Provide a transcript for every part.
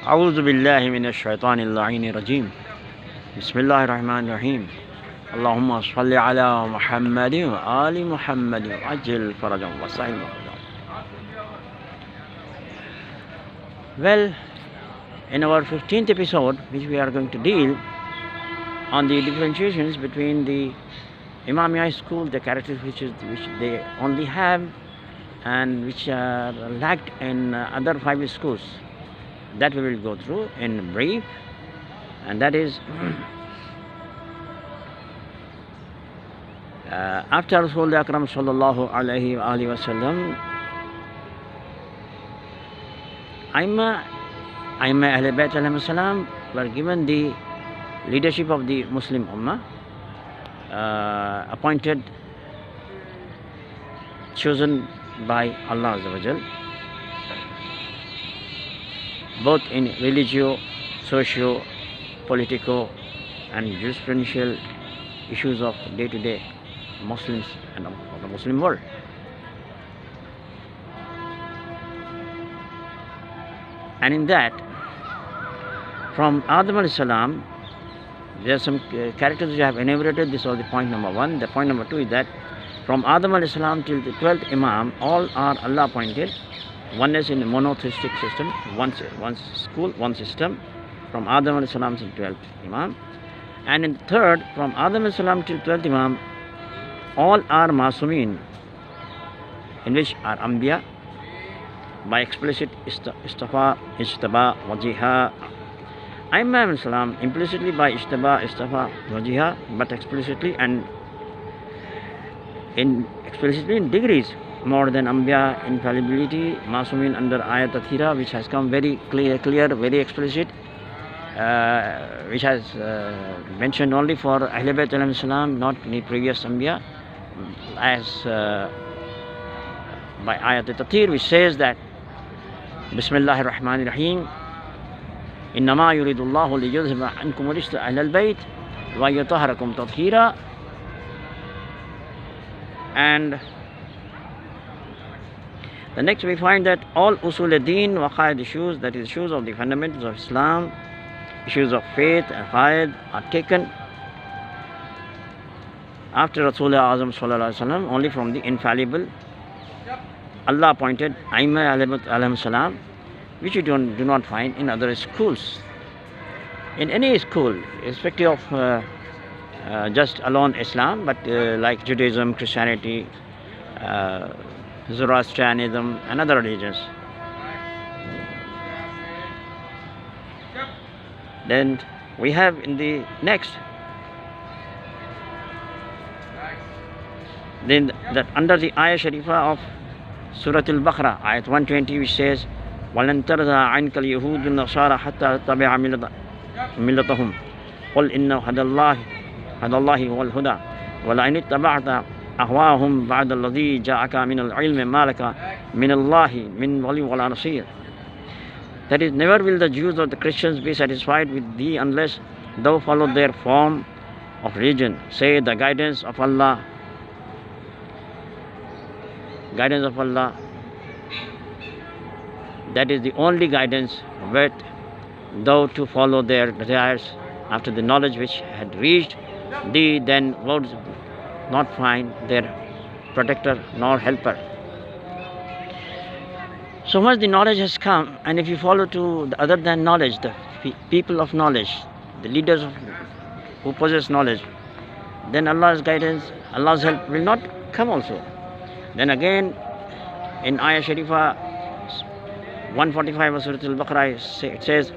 أعوذ بالله من الشيطان اللعين الرجيم بسم الله الرحمن الرحيم اللهم صل على محمد وآل محمد وعجل فرجهم وسعهم فرجهم. Well, in our 15th episode, which we are going to deal on the differentiations between the Imamiyah school, the characters which they only have and which are lacked in other 5 schools, that we will go through in brief. And that is after Rasool Akram sallallahu alaihi wasallam, Ahle Bait alayhi salam were given the leadership of the Muslim Ummah, appointed, chosen by Allah Azza wa Jal, both in religio, socio, political and jurisprudential issues of day-to-day Muslims and of the Muslim world. And in that, from Adam alayhi salam, there are some characters which I have enumerated. This was the point number 1. The point number 2 is that from Adam alayhi salam till the 12th Imam, all are Allah appointed. One is in a monotheistic system, one school, one system, from Adam alayhi salam till 12th Imam. And in the third, from Adam alayhi salam till 12th Imam, all are Masumeen, in which are Anbiya, by explicit Istafa, Ijtaba, Wajiha. Aimma alayhi salam implicitly by Istafa, Wajiha, but explicitly explicitly in degrees more than Anbiya, infallibility, Masumeen under Ayat Athira, which has come very clear, very explicit, which has mentioned only for Ahle Bait alayhi salam, not any previous Anbiya, as by Ayat Athir, which says that Bismillahir Rahmanir Rahim, Innama yuridullahu liyudhhiba ankum rijsa Ahlal Bait wa yutahhirakum tathhira. And the next we find that all usul ad-din wa qaid issues, that is issues of the fundamentals of Islam, issues of faith and qaid, are taken after Rasulullah Azam sallallahu alaihi wasallam only from the infallible Allah appointed Aimma alayhi salam, which you do not find in other schools. In any school, irrespective of just alone Islam, but like Judaism, Christianity, Zoroastrianism and other religions. Then we have in the next, then that under the Ayah Sharifa of Surah Al-Baqarah, Ayat 120, which says, وَلَن تَرْضَىٰ عَنْكَ الْيَهُودُ النَّصَارَىٰ حَتَّىٰ تَتَّبِعَ مِلَّتَهُمْ قُلْ إِنَّ هَدَى اللَّهِ هُوَ الْهُدَىٰ وَلَئِنِ اتَّبَعْتَ أَهْوَاءَهُمْ بَعْدَ الَّذِي جَاءَكَ مِنَ الْعِلْمِ مَا لَكَ مِنَ اللَّهِ مِنْ وَلِيٍّ وَلَا نَصِيرٍ. That is, never will the Jews or the Christians be satisfied with thee unless thou follow their form of religion. Say, the guidance of Allah, that is the only guidance, but thou to follow their desires after the knowledge which had reached thee, then would not find their protector nor helper. So much the knowledge has come, and if you follow to the other than knowledge, the people of knowledge, the leaders who possess knowledge, then Allah's guidance, Allah's help will not come also. Then again, in Ayah Sharifa 145 of Surah Al-Baqarah, it says,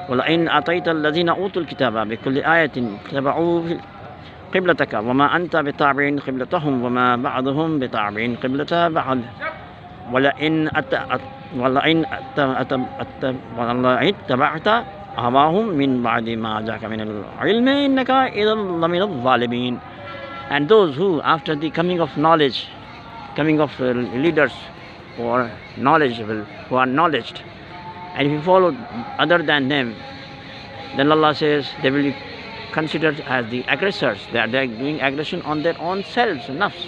وَلَئِنْ أَطَيْتَ الَّذِينَ أُوتُوا الْكِتَابَ بِكُلِّ آيَةٍ اتَّبَعُوا قِبْلَتَكَ وَمَا أَنْتَ بِتَابِعٍ قِبْلَتَهُمْ وَمَا بَعْضُهُمْ بِتَابِعٍ قِبْلَةَ بَعْضٍ وَلَئِنْ اتَّبَعْتَ أَهْوَاءَهُمْ مِنْ بَعْدِ مَا جَاءَكَ مِنَ الْعِلْمِ إِنَّكَ إِذًا لَمِنَ الظَّالِمِينَ. And those who, after the coming of knowledge, coming of leaders who are knowledgeable, who are knowledged, and if you follow other than them, then Allah says they will be considered as the aggressors. They are doing aggression on their own selves, nafs.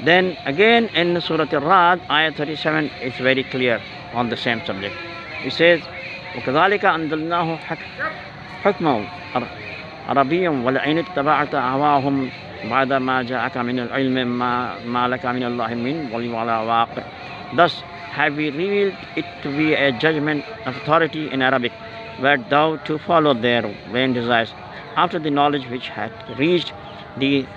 Then again in Surah Al-Ra'd, ayah 37, it's very clear on the same subject. It says, وَكَذَلِكَ أَنزَلْنَاهُ حُكْمًا عَرَبِيًّا وَلَئِنِ اتَّبَعْتَ أَهْوَاءَهُمْ بَعْدَ مَا جَاءَكَ مِنَ الْعِلْمِ مَا لَكَ مِنَ اللَّهِ مِنْ وَلِيٍّ وَلَا وَاقٍ. Thus have we revealed it to be a judgment of authority in Arabic, where thou to follow their vain desires, after the knowledge which had reached thee,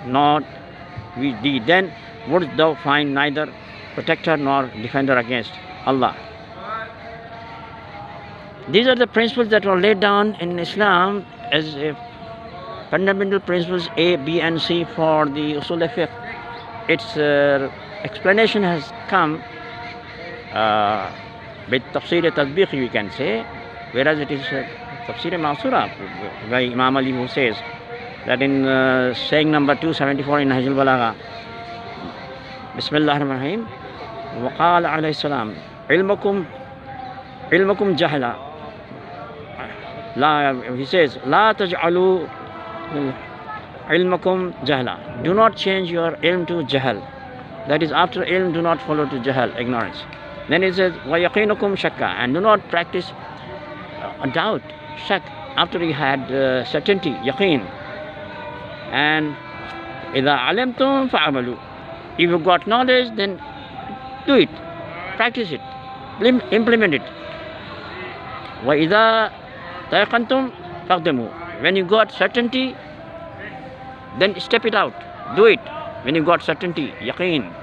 then wouldst thou find neither protector nor defender against Allah. These are the principles that were laid down in Islam as fundamental principles A, B and C for the Usul al-Fiqh. Its explanation has come with tafsir tadbiqi, we can say, whereas it is tafsir ma'sura by Imam Ali, who says that in saying number 274 in Nahjul Balagha, Bismillahir Rahmanir Rahim, وقال عليه السلام علمكم جهلا. He says, لا تجعلوا علمكم جهلا. Do not change your ilm to jahal. That is, after ilm, do not follow to jahal, ignorance. Then it says, وَيَقِينُكُمْ شَكَّا. And do not practice doubt, shak, after you had certainty, yaqeen. And إِذَا عَلِمْتُمْ فَعَمَلُوا. If you got knowledge, then do it, practice it, implement it. وَإِذَا تَيَقَنْتُمْ فَقْدِمُوا. When you got certainty, then step it out, do it. When you got certainty, yaqeen,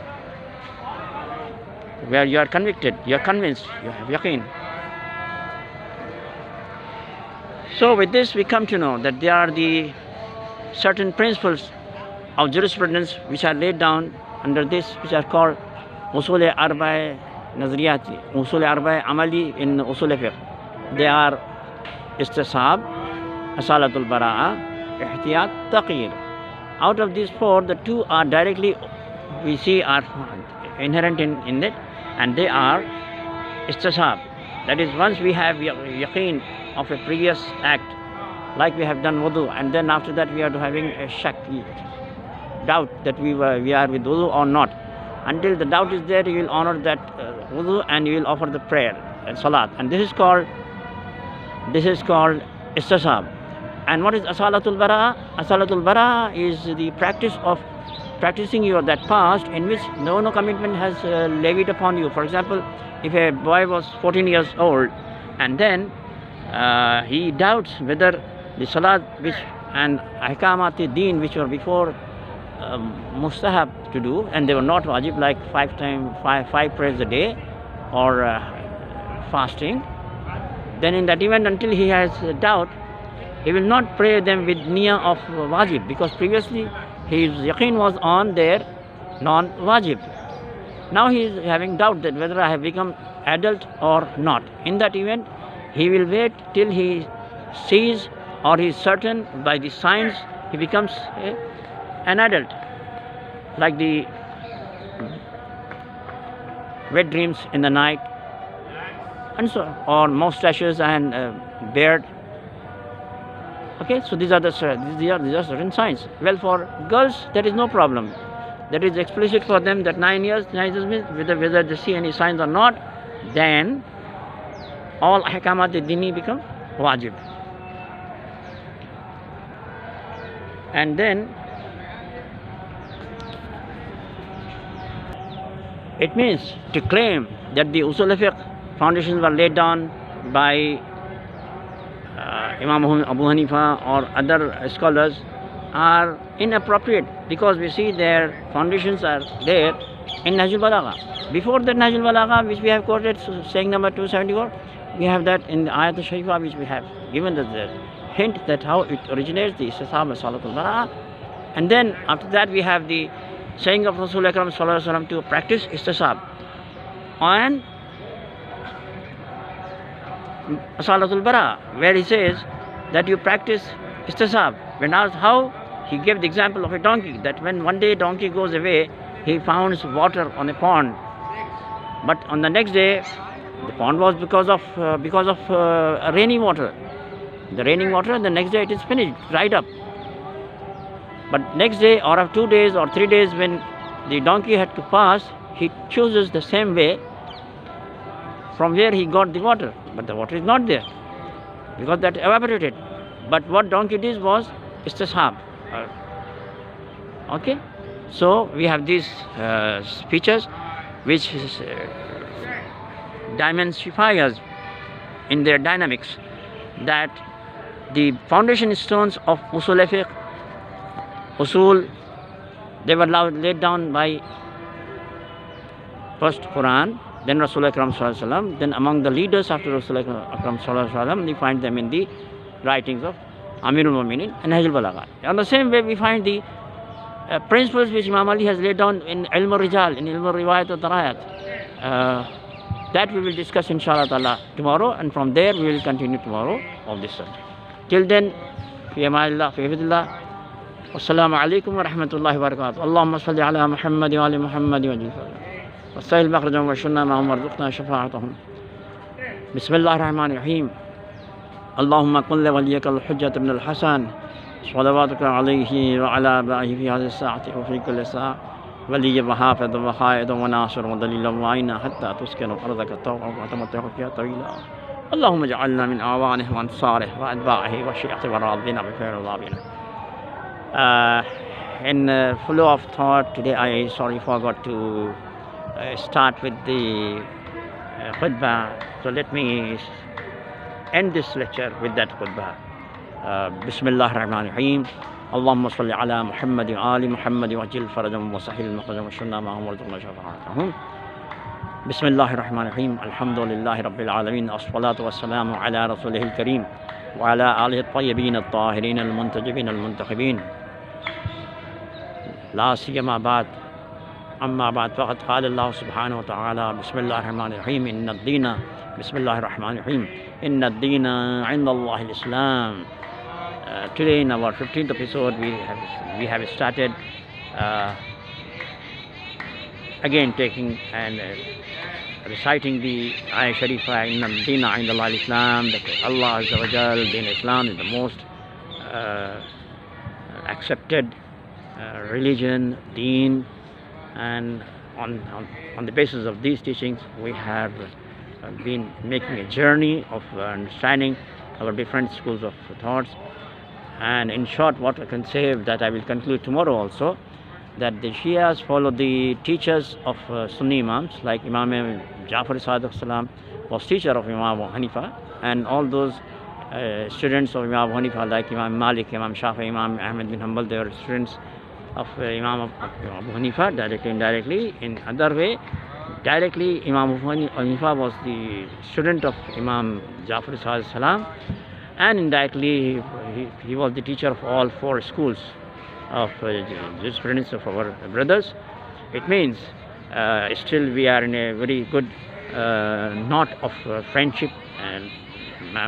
where you are convicted, you are convinced, you have yaqeen. So with this we come to know that there are the certain principles of jurisprudence which are laid down under this, which are called Usul Arba'i Nazriyati, Usul Arba'i Amali in Usul Fiqh. They are Istisab, Asalatul Bara'a, Ihtiyat, Taqir. Out of these four, the two are directly, we see, are inherent in it, and they are Istisab. That is, once we have yaqeen of a previous act, like we have done wudu, and then after that we are having a shak, doubt that we are with wudu or not. Until the doubt is there, you will honor that wudu and you will offer the prayer and salat. And this is called istisab. And what is asalatul bara? Asalatul bara is the practice of practicing that past in which no commitment has levied upon you. For example, if a boy was 14 years old and then he doubts whether the salat and ahkamat deen which were before mustahab to do, and they were not wajib, like five prayers a day or fasting, then in that event, until he has doubt, he will not pray them with niyyah of wajib, because previously his yaqeen was on their non-wajib. Now he is having doubt that whether I have become adult or not. In that event, he will wait till he sees or he is certain by the signs he becomes an adult, like the wet dreams in the night, and so, or mustaches and beard. Okay, so these are certain signs. Well, for girls, there is no problem. That is explicit for them that 9 years means whether they see any signs or not, then all ahkamat dini become wajib. And then it means to claim that the Usul al-Fiqh foundations were laid down by Imam Abu Hanifa or other scholars are inappropriate, because we see their foundations are there in Nahjul Balagha. Before that Nahjul Balagha, which we have quoted, saying number 274, we have that in the Ayat al-Sharifa, which we have given the hint that how it originates, the Istisab and Salatul Bara'ah. And then after that we have the saying of Rasul Akram Sallallahu Alaihi Wasallam to practice Istisab and Salatul Bara'ah, where he says that you practice Istisab. When asked how, he gave the example of a donkey, that when one day donkey goes away, he finds water on a pond, but on the next day the pond was because of rainy water. The raining water, the next day it is finished, dried up. But next day, or of 2 days or 3 days, when the donkey had to pass, he chooses the same way from where he got the water, but the water is not there because that evaporated. But what donkey did was istishab. Okay, so we have these features which dimensifies us in their dynamics, that the foundation stones of usul fiqh, usul, they were laid down by first Quran, then Rasul Akram Sallallahu Alaihi Wasallam, then among the leaders after Rasul Akram Sallallahu Alaihi Wasallam, we find them in the writings of Amirul Mu'minin and Nahjul Balagha. On the same way, we find the principles which Imam Ali has laid down in Ilm al-Rijal, in Ilm al-Riwayat al-Darayat. That we will discuss inshallah ta'ala tomorrow, and from there we will continue tomorrow of this subject. Till then, fi amanillah, fi hifdillah. Wassalamu alaikum wa rahmatullahi wa barakatuh. Allahumma salli ala Muhammad wa ali Muhammad wa ajil wa sahil makhrajam wa shunna ma'hum warzuqna shafa'atahum. Bismillahir Rahmanir Rahim. Allahumma kun li waliyaka al-hujjat ibn al-Hasan salawatuka alayhi wa ala aba'ihi fi hadhihi as-sa'ati wa fi kulli sa'a ولي وحافظ وقائد وناصر ودليل وعينا حتى تسكن أرضك طوعا وتمتع فيها طويلا. اللهم اجعلنا من أعوانه وأنصاره وأتباعه وشيعته وراضينا بخير الرابين. In flow of thought today, I forgot to start with the khutbah. So let me end this lecture with that khutbah. Bismillahir Rahmanir Rahim. اللهم صل على محمد وآل محمد وعجل فرجهم وسهل مخرجهم وشنا معهم وارزقنا شفاعتهم. بسم الله الرحمن الرحيم. الحمد لله رب العالمين، الصلاة والسلام على رسوله الكريم وعلى آله الطيبين الطاهرين المنتجبين المنتخبين. لا سيما بعد، أما بعد فقد قال الله سبحانه وتعالى بسم الله الرحمن الرحيم إن الدين بسم الله الرحمن الرحيم إن الدين عند الله الإسلام. Today in our 15th episode we have started again taking and reciting the Ayah Sharifa Inna Dina Inda Allah Islam, that Allah Azza wa Jal, Deen Islam is the most accepted religion, deen, and on the basis of these teachings we have been making a journey of understanding our different schools of thoughts. And in short, what I can say, that I will conclude tomorrow also, that the Shias follow the teachers of Sunni Imams, like Imam Ja'far Sadiq Salam was teacher of Imam Abu Hanifa, and all those students of Imam Abu Hanifa like Imam Malik, Imam Shafi, Imam Ahmed bin Hanbal, they were students of Imam Abu Hanifa, directly, indirectly. In other way, directly Imam Abu Hanifa was the student of Imam Ja'far Sadiq Salam, and indirectly he was the teacher of all four schools of jurisprudence of our brothers. It means still we are in a very good knot of friendship and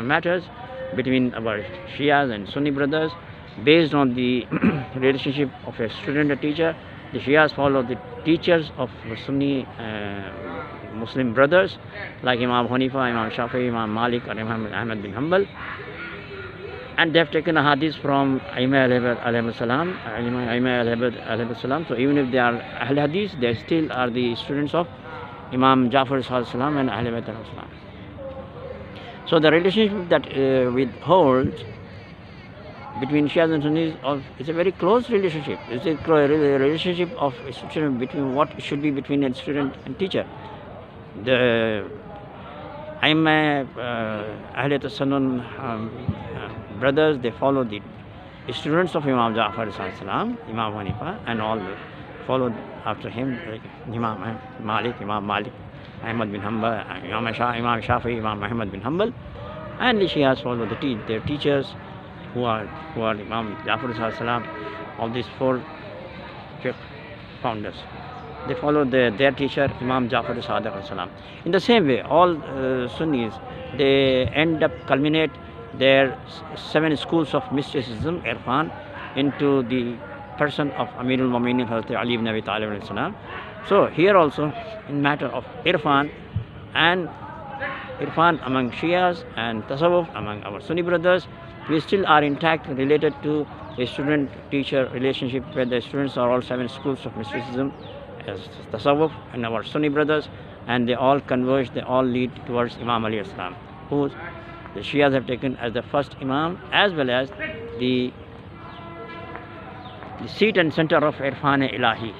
matters between our Shias and Sunni brothers, based on the relationship of a student and teacher. The Shias follow the teachers of Sunni Muslim brothers like Imam Hanifa, Imam Shafi, Imam Malik, or Imam Ahmed bin Hanbal. And they have taken a hadith from Ahle Bait alayhi salam. So even if they are Ahl Hadith, they still are the students of Imam Ja'far salam and Ahle Bait alayhi salam. So the relationship that we hold between Shias and Sunnis is a very close relationship. It's a relationship of a student between what should be between a student and teacher. The Ahle Sunnah brothers, they follow the students of Imam Ja'far salam, Imam Hanifa, and all followed after him, like Imam Malik, Ahmad bin Hanbal, Imam Shafi, Imam Ahmad bin Hanbal. And the Shias follow their teachers who are Imam Ja'far salam, all these four founders. They follow their teacher Imam Ja'far Sadiq salam. In the same way, all Sunnis, they end up culminate their 7 schools of mysticism, Irfan, into the person of Amirul Mu'minin Hazrat Ali ibn Abi Talib alayhi salam. So here also, in matter of Irfan among Shias and Tasawwuf among our Sunni brothers, we still are intact, related to a student-teacher relationship, where the students are all 7 schools of mysticism, as Tasawwuf and our Sunni brothers, and they all converge, they all lead towards Imam Ali Islam, who the Shias have taken as the first Imam, as well as the seat and center of Irfan Ilahi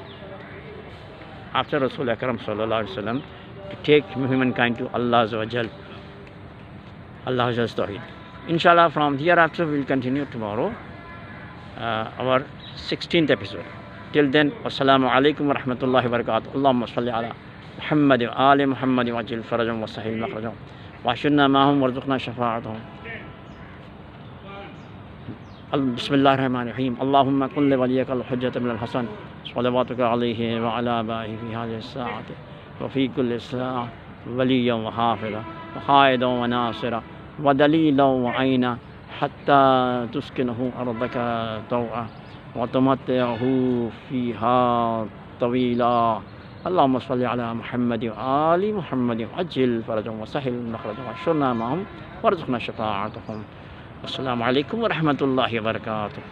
after Rasul Akram Sallallahu Alaihi Wasallam, to take humankind to Allah Azza wa Jal, Allah Azza Tawheed. Inshallah, from hereafter we will continue tomorrow our 16th episode. Till then, Wassalamu alaikum wa rahmatullahi wa barakatuh. Allahumma salli ala Muhammad wa ali Muhammad wa ajil farajam wa sahil makhrajam wa ashurna mahum warzuqna shafa'atahum. Bismillahir Rahmanir Rahim. Allahumma kun li waliyaka al-hujjat ibn al-Hasan salawatuka alayhi wa ala abahi fi hadhihi as-sa'ati wa fi kulli sa'a waliyan wa hafiza wa qaidan wa nasira wa dalilan wa aina hatta tuskinahu ardaka taw'a wa tumatti'ahu fiha tawila. Allahumma salli ala Muhammad wa ali Muhammad wa ajil farajam wa sahil makhrajam wa ashurna mahum warzuqna shafa'atahum. Wassalamu alaikum wa rahmatullahi wa barakatuh.